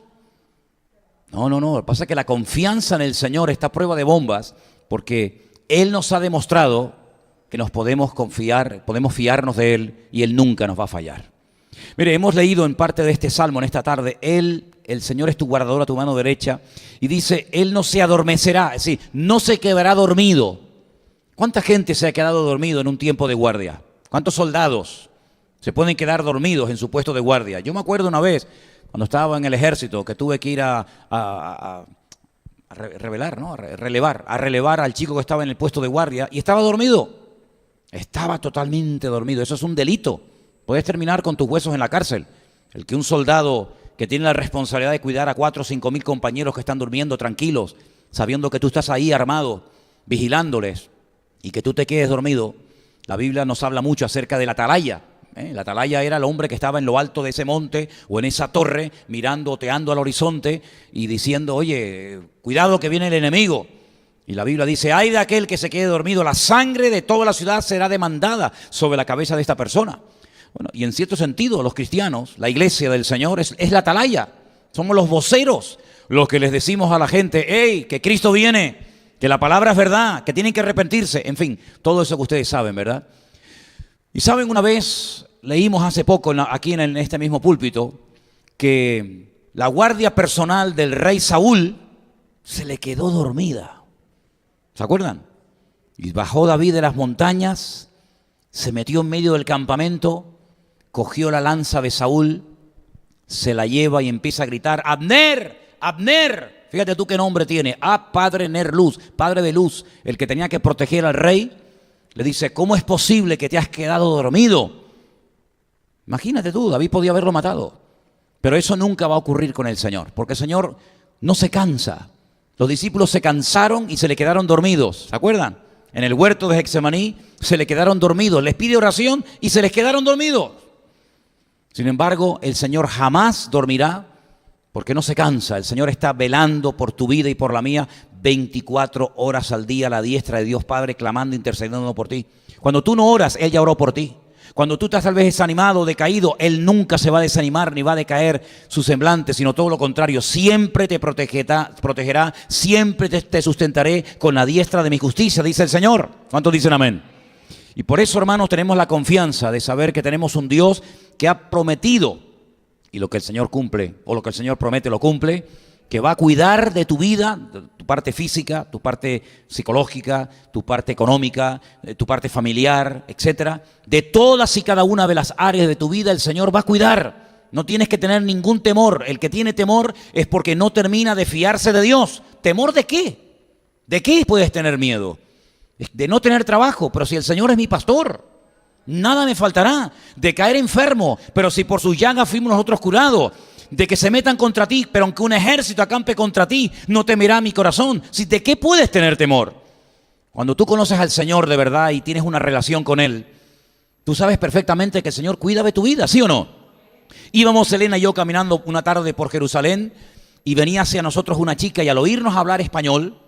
No. Lo que pasa es que la confianza en el Señor está a prueba de bombas porque Él nos ha demostrado que nos podemos confiar, podemos fiarnos de Él y Él nunca nos va a fallar. Mire, hemos leído en parte de este salmo en esta tarde, el Señor es tu guardador a tu mano derecha, y dice, Él no se adormecerá, es decir, no se quedará dormido. ¿Cuánta gente se ha quedado dormido en un tiempo de guardia? ¿Cuántos soldados se pueden quedar dormidos en su puesto de guardia? Yo me acuerdo una vez, cuando estaba en el ejército, que tuve que ir a relevar al chico que estaba en el puesto de guardia, y estaba dormido. Estaba totalmente dormido. Eso es un delito. Puedes terminar con tus huesos en la cárcel. El que un soldado que tiene la responsabilidad de cuidar a 4 o 5 mil compañeros que están durmiendo tranquilos, sabiendo que tú estás ahí armado, vigilándoles, y que tú te quedes dormido. La Biblia nos habla mucho acerca de la atalaya. La atalaya era el hombre que estaba en lo alto de ese monte o en esa torre, mirando, oteando al horizonte y diciendo, oye, cuidado que viene el enemigo. Y la Biblia dice, ay de aquel que se quede dormido, la sangre de toda la ciudad será demandada sobre la cabeza de esta persona. Bueno, y en cierto sentido, los cristianos, la iglesia del Señor es la atalaya. Somos los voceros, los que les decimos a la gente, hey, que Cristo viene, que la palabra es verdad, que tienen que arrepentirse. En fin, todo eso que ustedes saben, ¿verdad? Y saben, una vez leímos hace poco aquí en este mismo púlpito que la guardia personal del rey Saúl se le quedó dormida. ¿Se acuerdan? Y bajó David de las montañas, se metió en medio del campamento, cogió la lanza de Saúl, se la lleva y empieza a gritar, ¡Abner! ¡Abner! Fíjate tú qué nombre tiene, Padre Ner Luz, Padre de Luz, el que tenía que proteger al rey. Le dice, ¿cómo es posible que te has quedado dormido? Imagínate tú, David podía haberlo matado. Pero eso nunca va a ocurrir con el Señor, porque el Señor no se cansa. Los discípulos se cansaron y se le quedaron dormidos, ¿se acuerdan? En el huerto de Getsemaní se le quedaron dormidos, les pide oración y se les quedaron dormidos. Sin embargo, el Señor jamás dormirá porque no se cansa. El Señor está velando por tu vida y por la mía 24 horas al día a la diestra de Dios Padre, clamando, intercediendo por ti. Cuando tú no oras, Él ya oró por ti. Cuando tú estás tal vez desanimado, decaído, Él nunca se va a desanimar ni va a decaer su semblante, sino todo lo contrario. Siempre te protegerá, siempre te sustentaré con la diestra de mi justicia, dice el Señor. ¿Cuántos dicen amén? Y por eso, hermanos, tenemos la confianza de saber que tenemos un Dios que ha prometido, y lo que el Señor cumple, o lo que el Señor promete lo cumple, que va a cuidar de tu vida, tu parte física, tu parte psicológica, tu parte económica, tu parte familiar, etcétera. De todas y cada una de las áreas de tu vida el Señor va a cuidar. No tienes que tener ningún temor. El que tiene temor es porque no termina de fiarse de Dios. ¿Temor de qué? ¿De qué puedes tener miedo? De no tener trabajo, pero si el Señor es mi pastor, nada me faltará. De caer enfermo, pero si por sus llagas fuimos nosotros curados. De que se metan contra ti, pero aunque un ejército acampe contra ti, no temerá mi corazón. ¿De qué puedes tener temor? Cuando tú conoces al Señor de verdad y tienes una relación con Él, tú sabes perfectamente que el Señor cuida de tu vida, ¿sí o no? Íbamos Elena y yo caminando una tarde por Jerusalén y venía hacia nosotros una chica y al oírnos hablar español,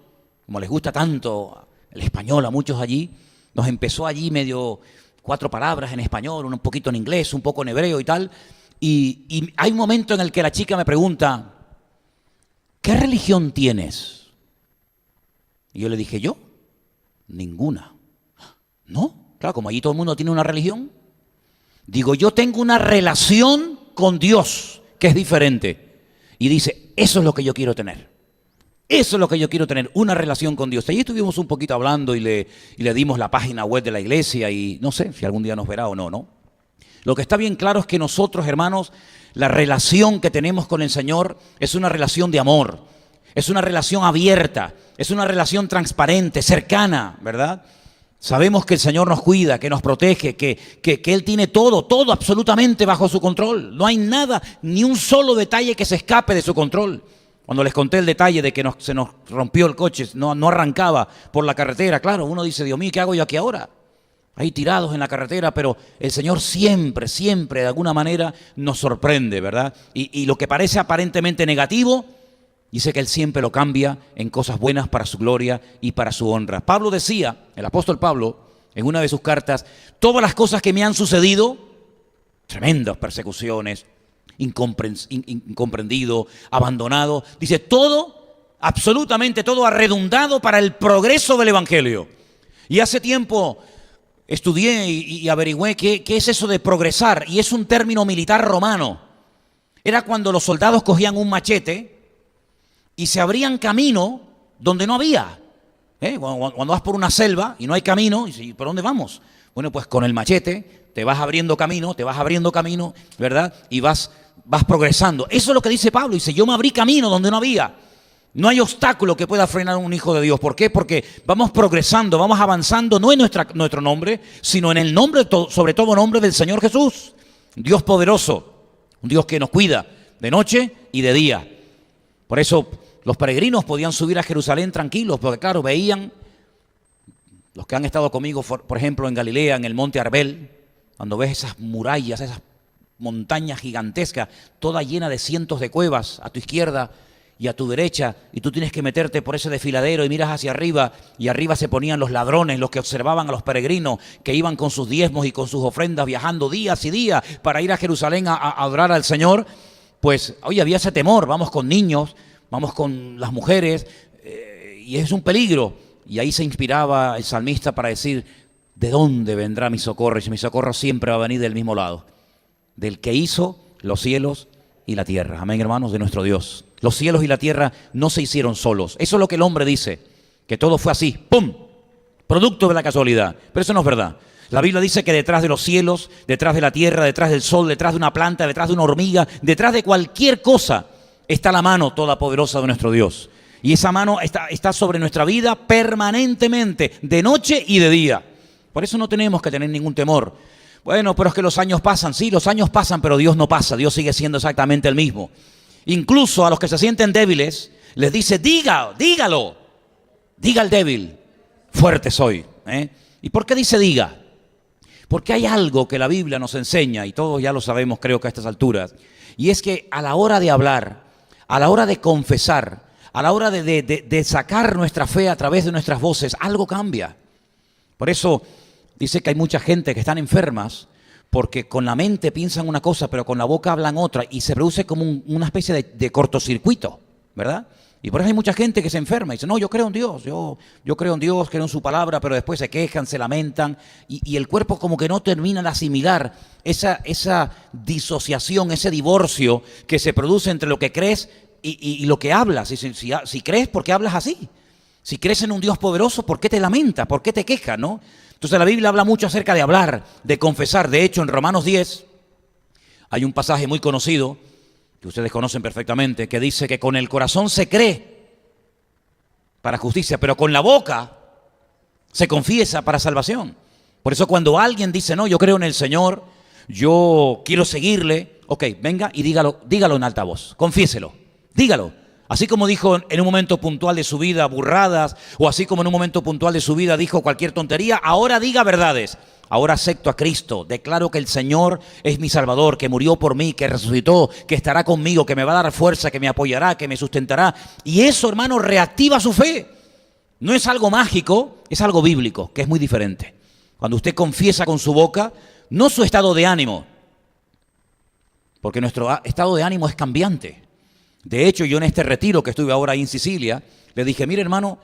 como les gusta tanto el español a muchos allí, nos empezó allí medio 4 palabras en español, un poquito en inglés, un poco en hebreo y tal. Y hay un momento en el que la chica me pregunta, ¿qué religión tienes? Y yo le dije, ¿yo? Ninguna. ¿No? Claro, como allí todo el mundo tiene una religión. Digo, yo tengo una relación con Dios que es diferente. Y dice, eso es lo que yo quiero tener. Eso es lo que yo quiero tener, una relación con Dios. Allí estuvimos un poquito hablando y le dimos la página web de la iglesia y no sé si algún día nos verá o no, ¿no? Lo que está bien claro es que nosotros, hermanos, la relación que tenemos con el Señor es una relación de amor, es una relación abierta, es una relación transparente, cercana, ¿verdad? Sabemos que el Señor nos cuida, que nos protege, que Él tiene todo absolutamente bajo su control. No hay nada, ni un solo detalle que se escape de su control. Cuando les conté el detalle de que se nos rompió el coche, no arrancaba por la carretera, claro, uno dice, Dios mío, ¿qué hago yo aquí ahora? Ahí tirados en la carretera, pero el Señor siempre, siempre de alguna manera nos sorprende, ¿verdad? Y lo que parece aparentemente negativo, dice que Él siempre lo cambia en cosas buenas para su gloria y para su honra. Pablo decía, el apóstol Pablo, en una de sus cartas, todas las cosas que me han sucedido, tremendas persecuciones, incomprendido, abandonado, dice todo, absolutamente todo ha redundado para el progreso del Evangelio. Y hace tiempo estudié y averigüé qué es eso de progresar, y es un término militar romano. Era cuando los soldados cogían un machete y se abrían camino donde no había. Cuando vas por una selva y no hay camino, y dices, ¿por dónde vamos? Bueno, pues con el machete te vas abriendo camino, ¿verdad? Y vas progresando. Eso es lo que dice Pablo. Dice, yo me abrí camino donde no había. No hay obstáculo que pueda frenar a un hijo de Dios. ¿Por qué? Porque vamos progresando, vamos avanzando, no en nuestro nombre, sino en el nombre, sobre todo nombre del Señor Jesús. Un Dios poderoso, un Dios que nos cuida de noche y de día. Por eso los peregrinos podían subir a Jerusalén tranquilos, porque claro, veían, los que han estado conmigo, por ejemplo, en Galilea, en el monte Arbel, cuando ves esas murallas, esas montañas gigantescas, toda llena de cientos de cuevas a tu izquierda y a tu derecha, y tú tienes que meterte por ese desfiladero y miras hacia arriba, y arriba se ponían los ladrones, los que observaban a los peregrinos que iban con sus diezmos y con sus ofrendas viajando días y días para ir a Jerusalén a adorar al Señor. Pues, oye, había ese temor, vamos con niños, vamos con las mujeres, y es un peligro. Y ahí se inspiraba el salmista para decir, ¿de dónde vendrá mi socorro? Y mi socorro siempre va a venir del mismo lado, del que hizo los cielos y la tierra. Amén, hermanos, de nuestro Dios. Los cielos y la tierra no se hicieron solos. Eso es lo que el hombre dice, que todo fue así, ¡pum!, producto de la casualidad. Pero eso no es verdad. La Biblia dice que detrás de los cielos, detrás de la tierra, detrás del sol, detrás de una planta, detrás de una hormiga, detrás de cualquier cosa, está la mano todopoderosa de nuestro Dios. Y esa mano está sobre nuestra vida permanentemente, de noche y de día. Por eso no tenemos que tener ningún temor. Bueno, pero es que los años pasan. Sí, los años pasan, pero Dios no pasa. Dios sigue siendo exactamente el mismo. Incluso a los que se sienten débiles, les dice, dígalo. Diga el débil, fuerte soy. ¿Y por qué dice diga? Porque hay algo que la Biblia nos enseña, y todos ya lo sabemos, creo que a estas alturas, y es que a la hora de hablar, a la hora de confesar, a la hora de sacar nuestra fe a través de nuestras voces, algo cambia. Por eso dice que hay mucha gente que están enfermas porque con la mente piensan una cosa, pero con la boca hablan otra, y se produce como una especie de cortocircuito, ¿verdad? Y por eso hay mucha gente que se enferma y dice, no, yo creo en Dios, yo creo en Dios, creo en su palabra, pero después se quejan, se lamentan, y el cuerpo como que no termina de asimilar esa disociación, ese divorcio que se produce entre lo que crees y lo que hablas. Si crees, ¿por qué hablas así? Si crees en un Dios poderoso, ¿por qué te lamentas? ¿Por qué te quejas, no? Entonces la Biblia habla mucho acerca de hablar, de confesar. De hecho, en Romanos 10 hay un pasaje muy conocido, que ustedes conocen perfectamente, que dice que con el corazón se cree para justicia, pero con la boca se confiesa para salvación. Por eso cuando alguien dice, no, yo creo en el Señor, yo quiero seguirle, ok, venga y dígalo en alta voz, confiéselo, dígalo. Así como dijo en un momento puntual de su vida burradas, o así como en un momento puntual de su vida dijo cualquier tontería, ahora diga verdades. Ahora acepto a Cristo, declaro que el Señor es mi Salvador, que murió por mí, que resucitó, que estará conmigo, que me va a dar fuerza, que me apoyará, que me sustentará. Y eso, hermano, reactiva su fe. No es algo mágico, es algo bíblico, que es muy diferente. Cuando usted confiesa con su boca, no su estado de ánimo, porque nuestro estado de ánimo es cambiante. De hecho, yo en este retiro que estuve ahora ahí en Sicilia, le dije, mire hermano,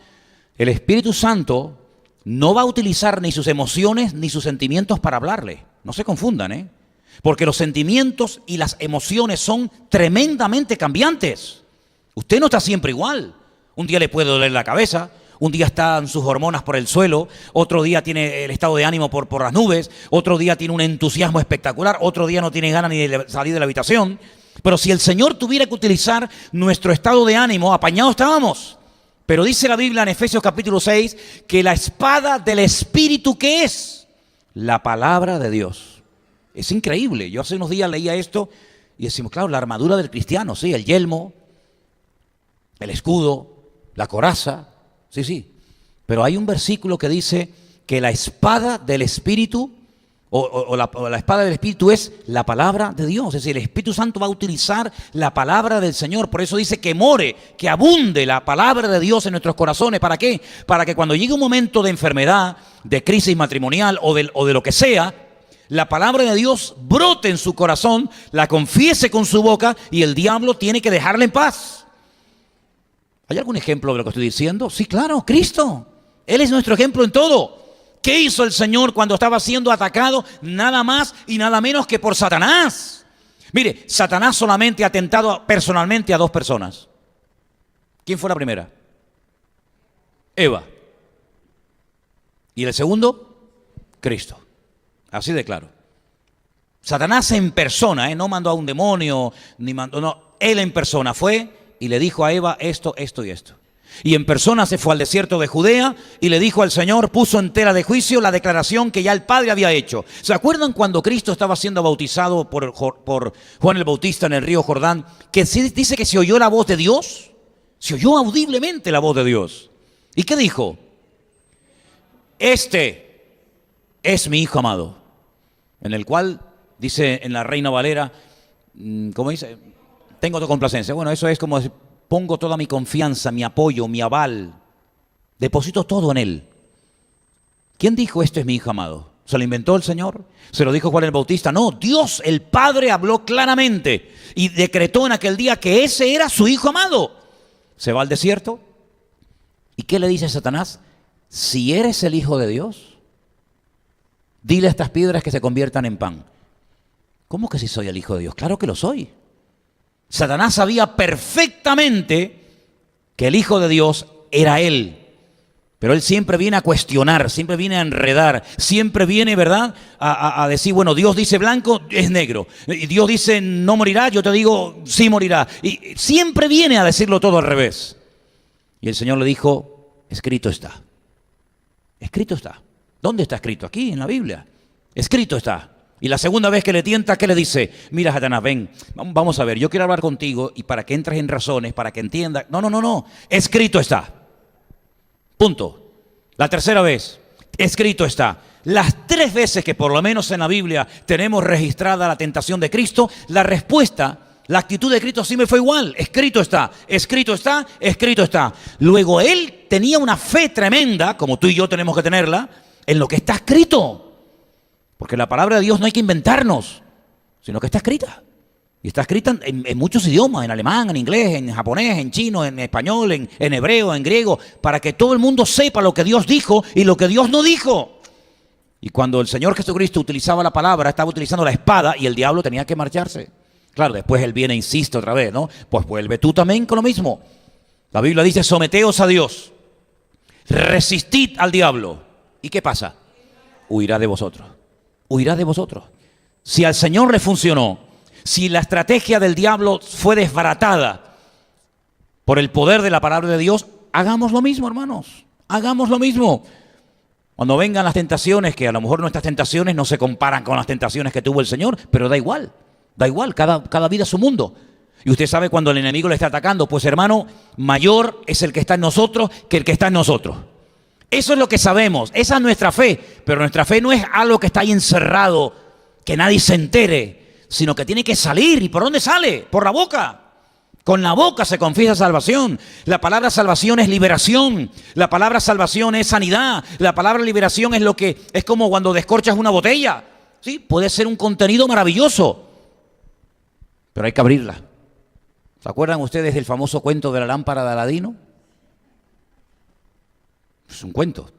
el Espíritu Santo no va a utilizar ni sus emociones ni sus sentimientos para hablarle. No se confundan, porque los sentimientos y las emociones son tremendamente cambiantes. Usted no está siempre igual. Un día le puede doler la cabeza, un día están sus hormonas por el suelo, otro día tiene el estado de ánimo por las nubes, otro día tiene un entusiasmo espectacular, otro día no tiene ganas ni de salir de la habitación. Pero si el Señor tuviera que utilizar nuestro estado de ánimo, apañados estábamos. Pero dice la Biblia en Efesios capítulo 6 que la espada del Espíritu, ¿qué es? La palabra de Dios. Es increíble. Yo hace unos días leía esto y decimos, claro, la armadura del cristiano, sí, el yelmo, el escudo, la coraza, sí, sí. Pero hay un versículo que dice que la espada del Espíritu o la espada del Espíritu es la palabra de Dios. Es decir, el Espíritu Santo va a utilizar la palabra del Señor. Por eso dice que more, que abunde la palabra de Dios en nuestros corazones. ¿Para qué? Para que cuando llegue un momento de enfermedad, de crisis matrimonial o de lo que sea, la palabra de Dios brote en su corazón, la confiese con su boca y el diablo tiene que dejarla en paz. ¿Hay algún ejemplo de lo que estoy diciendo? Sí, claro, Cristo. Él es nuestro ejemplo en todo. ¿Qué hizo el Señor cuando estaba siendo atacado? Nada más y nada menos que por Satanás. Mire, Satanás solamente ha tentado personalmente a dos personas. ¿Quién fue la primera? Eva. ¿Y el segundo? Cristo. Así de claro. Satanás en persona, no mandó a un demonio, ni mandó, no, él en persona fue y le dijo a Eva esto, esto y esto. Y en persona se fue al desierto de Judea y le dijo al Señor, puso en tela de juicio la declaración que ya el Padre había hecho. ¿Se acuerdan cuando Cristo estaba siendo bautizado por Juan el Bautista en el río Jordán? Que dice que se oyó la voz de Dios. Se oyó audiblemente la voz de Dios. ¿Y qué dijo? Este es mi Hijo amado, en el cual, dice en la Reina Valera, ¿cómo dice? Tengo tu complacencia. Bueno, eso es como pongo toda mi confianza, mi apoyo, mi aval, deposito todo en Él. ¿Quién dijo esto es mi Hijo amado? ¿Se lo inventó el Señor? ¿Se lo dijo Juan el Bautista? No, Dios el Padre habló claramente y decretó en aquel día que ese era su Hijo amado. Se va al desierto. ¿Y qué le dice Satanás? Si eres el Hijo de Dios, dile a estas piedras que se conviertan en pan. ¿Cómo que si soy el Hijo de Dios? Claro que lo soy. Satanás sabía perfectamente que el Hijo de Dios era Él. Pero Él siempre viene a cuestionar, siempre viene a enredar, siempre viene, ¿verdad?, a decir, bueno, Dios dice blanco, es negro. Y Dios dice no morirá, yo te digo sí morirá. Y siempre viene a decirlo todo al revés. Y el Señor le dijo, escrito está. Escrito está. ¿Dónde está escrito? Aquí, en la Biblia. Escrito está. Y la segunda vez que le tienta, ¿qué le dice? Mira, Satanás, ven, vamos a ver, yo quiero hablar contigo y para que entres en razones, para que entiendas. No. Escrito está. Punto. La tercera vez, escrito está. Las 3 veces que por lo menos en la Biblia tenemos registrada la tentación de Cristo, la respuesta, la actitud de Cristo sí me fue igual. Escrito está, escrito está, escrito está. Luego Él tenía una fe tremenda, como tú y yo tenemos que tenerla, en lo que está escrito. Porque la palabra de Dios no hay que inventarnos, sino que está escrita. Y está escrita en muchos idiomas, en alemán, en inglés, en japonés, en chino, en español, en hebreo, en griego, para que todo el mundo sepa lo que Dios dijo y lo que Dios no dijo. Y cuando el Señor Jesucristo utilizaba la palabra, estaba utilizando la espada y el diablo tenía que marcharse. Claro, después Él viene e insiste otra vez, ¿no? Pues vuelve tú también con lo mismo. La Biblia dice, someteos a Dios, resistid al diablo. ¿Y qué pasa? Huirá de vosotros. Huirá de vosotros. Si al Señor le funcionó, si la estrategia del diablo fue desbaratada por el poder de la palabra de Dios, hagamos lo mismo, hermanos. Hagamos lo mismo. Cuando vengan las tentaciones, que a lo mejor nuestras tentaciones no se comparan con las tentaciones que tuvo el Señor, pero da igual, cada vida es su mundo. Y usted sabe cuando el enemigo le está atacando, pues hermano, mayor es el que está en nosotros que el que está en nosotros. Eso es lo que sabemos, esa es nuestra fe, pero nuestra fe no es algo que está ahí encerrado, que nadie se entere, sino que tiene que salir. ¿Y por dónde sale? Por la boca. Con la boca se confiesa salvación. La palabra salvación es liberación, la palabra salvación es sanidad, la palabra liberación es como cuando descorchas una botella. Sí, puede ser un contenido maravilloso, pero hay que abrirla. ¿Se acuerdan ustedes del famoso cuento de la lámpara de Aladino? Es un cuento.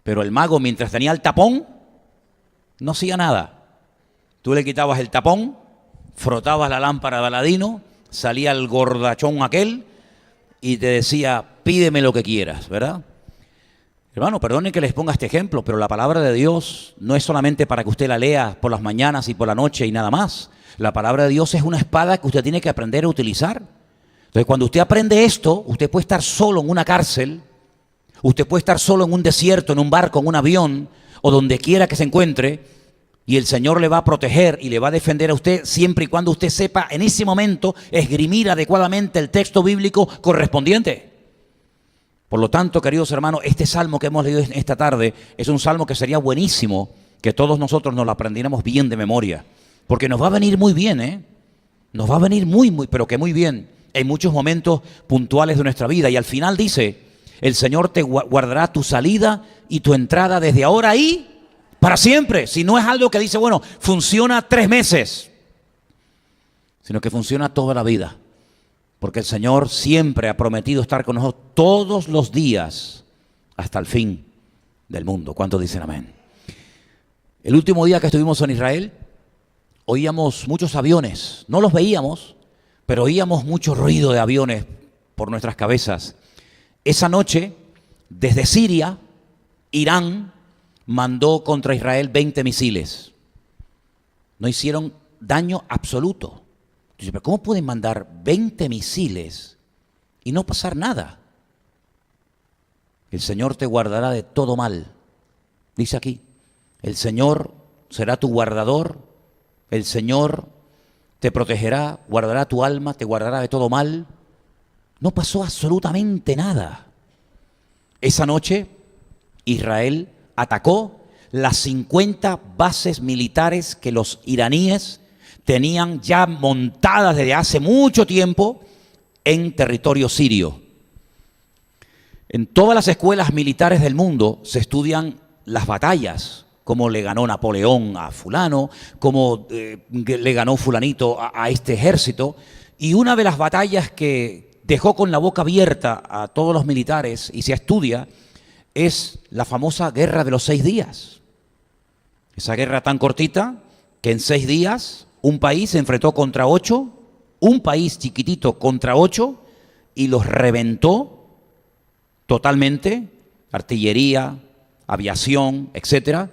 Pero el mago, mientras tenía el tapón, no hacía nada. Tú le quitabas el tapón, frotabas la lámpara de Aladino, salía el gordachón aquel y te decía, pídeme lo que quieras, ¿verdad? Hermano, perdonen que les ponga este ejemplo, pero la palabra de Dios no es solamente para que usted la lea por las mañanas y por la noche y nada más. La palabra de Dios es una espada que usted tiene que aprender a utilizar. Entonces, cuando usted aprende esto, usted puede estar solo en una cárcel, usted puede estar solo en un desierto, en un barco, en un avión, o donde quiera que se encuentre, Y el Señor le va a proteger y le va a defender a usted siempre y cuando usted sepa en ese momento esgrimir adecuadamente el texto bíblico correspondiente. Por lo tanto, queridos hermanos, este salmo que hemos leído esta tarde es un salmo que sería buenísimo que todos nosotros nos lo aprendiéramos bien de memoria. Porque nos va a venir muy bien, ¿eh? Nos va a venir pero que muy bien en muchos momentos puntuales de nuestra vida. Y al final dice, el Señor te guardará tu salida y tu entrada desde ahora y para siempre. Si no es algo que dice, bueno, funciona 3 meses, sino que funciona toda la vida. Porque el Señor siempre ha prometido estar con nosotros todos los días hasta el fin del mundo. ¿Cuántos dicen amén? El último día que estuvimos en Israel, oíamos muchos aviones. No los veíamos, pero oíamos mucho ruido de aviones por nuestras cabezas. Esa noche, desde Siria, Irán mandó contra Israel 20 misiles. No hicieron daño absoluto. Dice, pero ¿cómo pueden mandar 20 misiles y no pasar nada? El Señor te guardará de todo mal. Dice aquí, el Señor será tu guardador, el Señor te protegerá, guardará tu alma, te guardará de todo mal. No pasó absolutamente nada. Esa noche, Israel atacó las 50 bases militares que los iraníes tenían ya montadas desde hace mucho tiempo en territorio sirio. En todas las escuelas militares del mundo se estudian las batallas, cómo le ganó Napoleón a fulano, cómo le ganó fulanito a este ejército. Y una de las batallas que dejó con la boca abierta a todos los militares y se estudia es la famosa Guerra de los 6 días. Esa guerra tan cortita que en 6 días un país se enfrentó contra 8, un país chiquitito contra 8 y los reventó totalmente, artillería, aviación, etcétera,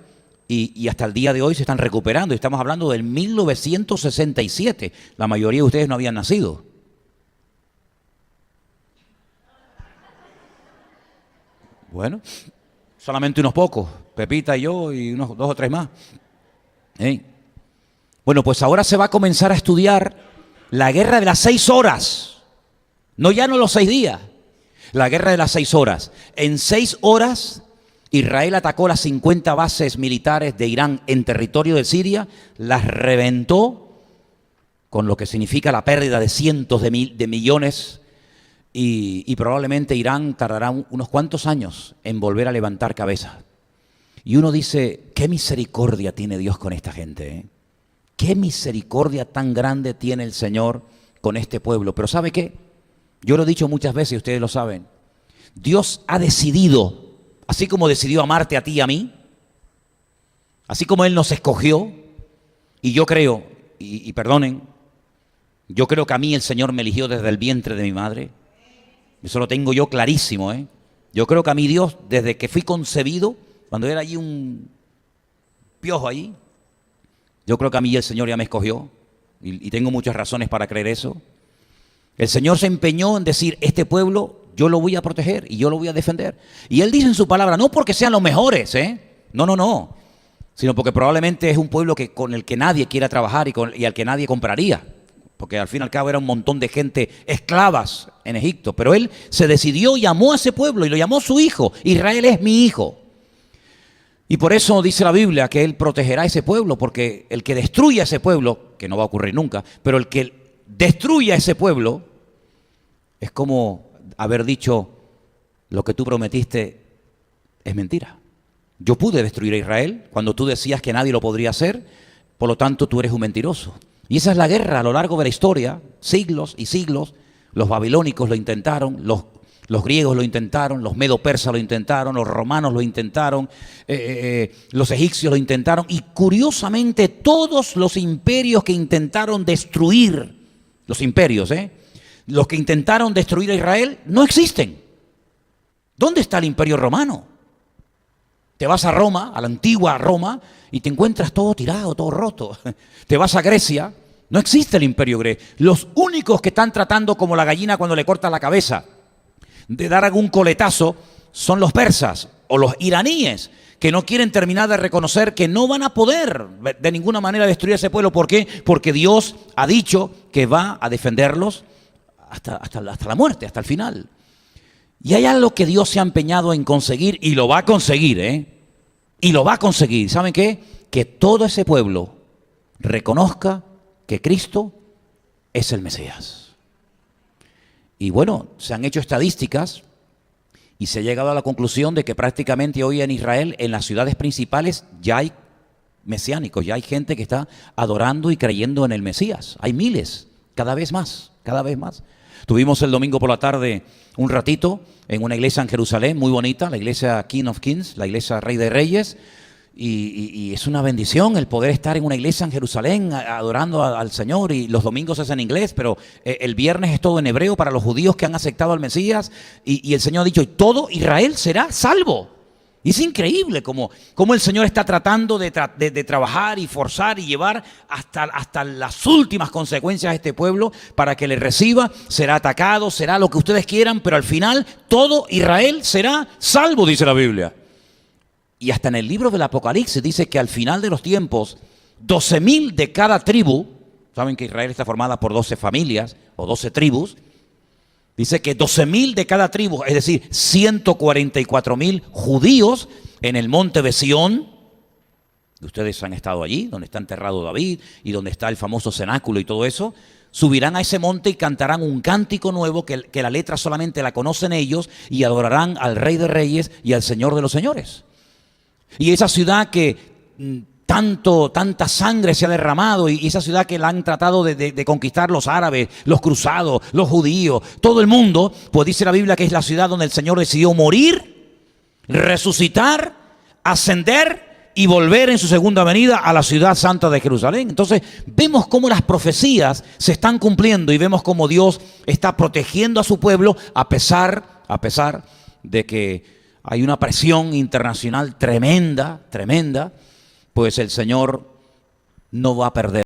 y hasta el día de hoy se están recuperando. Estamos hablando del 1967. La mayoría de ustedes no habían nacido. Bueno, solamente unos pocos, Pepita y yo y unos 2 o 3 más. Bueno, pues ahora se va a comenzar a estudiar la guerra de las 6 horas. No los 6 días, la guerra de las 6 horas. En 6 horas, Israel atacó las 50 bases militares de Irán en territorio de Siria, las reventó, con lo que significa la pérdida de cientos de millones, y probablemente Irán tardará unos cuantos años en volver a levantar cabeza. Y uno dice, qué misericordia tiene Dios con esta gente, ¿eh? Qué misericordia tan grande tiene el Señor con este pueblo. Pero ¿sabe qué? Yo lo he dicho muchas veces y ustedes lo saben. Dios ha decidido, así como decidió amarte a ti y a mí, así como Él nos escogió, y yo creo, y perdonen, yo creo que a mí el Señor me eligió desde el vientre de mi madre. Eso lo tengo yo clarísimo, ¿eh? Yo creo que a mí Dios, desde que fui concebido, cuando era allí un piojo allí, yo creo que a mí el Señor ya me escogió, y tengo muchas razones para creer eso. El Señor se empeñó en decir, este pueblo yo lo voy a proteger y yo lo voy a defender. Y Él dice en su palabra, no porque sean los mejores, no, sino porque probablemente es un pueblo con el que nadie quiera trabajar y al que nadie compraría. Porque al fin y al cabo era un montón de gente esclavas en Egipto. Pero Él se decidió y amó a ese pueblo y lo llamó su hijo. Israel es mi hijo. Y por eso dice la Biblia que Él protegerá a ese pueblo, porque el que destruya a ese pueblo, que no va a ocurrir nunca, pero el que destruya a ese pueblo es como haber dicho, lo que tú prometiste es mentira. Yo pude destruir a Israel cuando tú decías que nadie lo podría hacer, por lo tanto tú eres un mentiroso. Y esa es la guerra a lo largo de la historia, siglos y siglos. Los babilónicos lo intentaron, los griegos lo intentaron, los medo-persas lo intentaron, los romanos lo intentaron, los egipcios lo intentaron, y curiosamente todos los imperios que intentaron destruir, los imperios, los que intentaron destruir a Israel, no existen. ¿Dónde está el imperio romano? Te vas a Roma, a la antigua Roma, y te encuentras todo tirado, todo roto. Te vas a Grecia, no existe el imperio griego. Los únicos que están tratando como la gallina cuando le corta la cabeza, de dar algún coletazo, son los persas o los iraníes, que no quieren terminar de reconocer que no van a poder de ninguna manera destruir a ese pueblo. ¿Por qué? Porque Dios ha dicho que va a defenderlos hasta la muerte, hasta el final. Y hay algo que Dios se ha empeñado en conseguir y lo va a conseguir, y lo va a conseguir. ¿Saben qué? Que todo ese pueblo reconozca que Cristo es el Mesías. Y bueno, se han hecho estadísticas y se ha llegado a la conclusión de que prácticamente hoy en Israel, en las ciudades principales, ya hay mesiánicos, ya hay gente que está adorando y creyendo en el Mesías. Hay miles, cada vez más, cada vez más. Tuvimos el domingo por la tarde un ratito en una iglesia en Jerusalén, muy bonita, la iglesia King of Kings, la iglesia Rey de Reyes, y es una bendición el poder estar en una iglesia en Jerusalén adorando al Señor, y los domingos es en inglés, pero el viernes es todo en hebreo para los judíos que han aceptado al Mesías, y el Señor ha dicho, y todo Israel será salvo. Y es increíble cómo el Señor está tratando de trabajar y forzar y llevar hasta las últimas consecuencias a este pueblo para que le reciba. Será atacado, será lo que ustedes quieran, pero al final todo Israel será salvo, dice la Biblia. Y hasta en el libro del Apocalipsis dice que al final de los tiempos, 12.000 de cada tribu, saben que Israel está formada por 12 familias o 12 tribus, dice que 12.000 de cada tribu, es decir, 144.000 judíos en el monte de Sión. Ustedes han estado allí, donde está enterrado David y donde está el famoso cenáculo y todo eso. Subirán a ese monte y cantarán un cántico nuevo que la letra solamente la conocen ellos, y adorarán al Rey de Reyes y al Señor de los Señores. Y esa ciudad que tanta sangre se ha derramado, y esa ciudad que la han tratado de conquistar los árabes, los cruzados, los judíos, todo el mundo, pues dice la Biblia que es la ciudad donde el Señor decidió morir, resucitar, ascender y volver en su segunda venida a la ciudad santa de Jerusalén. Entonces vemos cómo las profecías se están cumpliendo y vemos cómo Dios está protegiendo a su pueblo a pesar de que hay una presión internacional tremenda, pues el Señor no va a perder.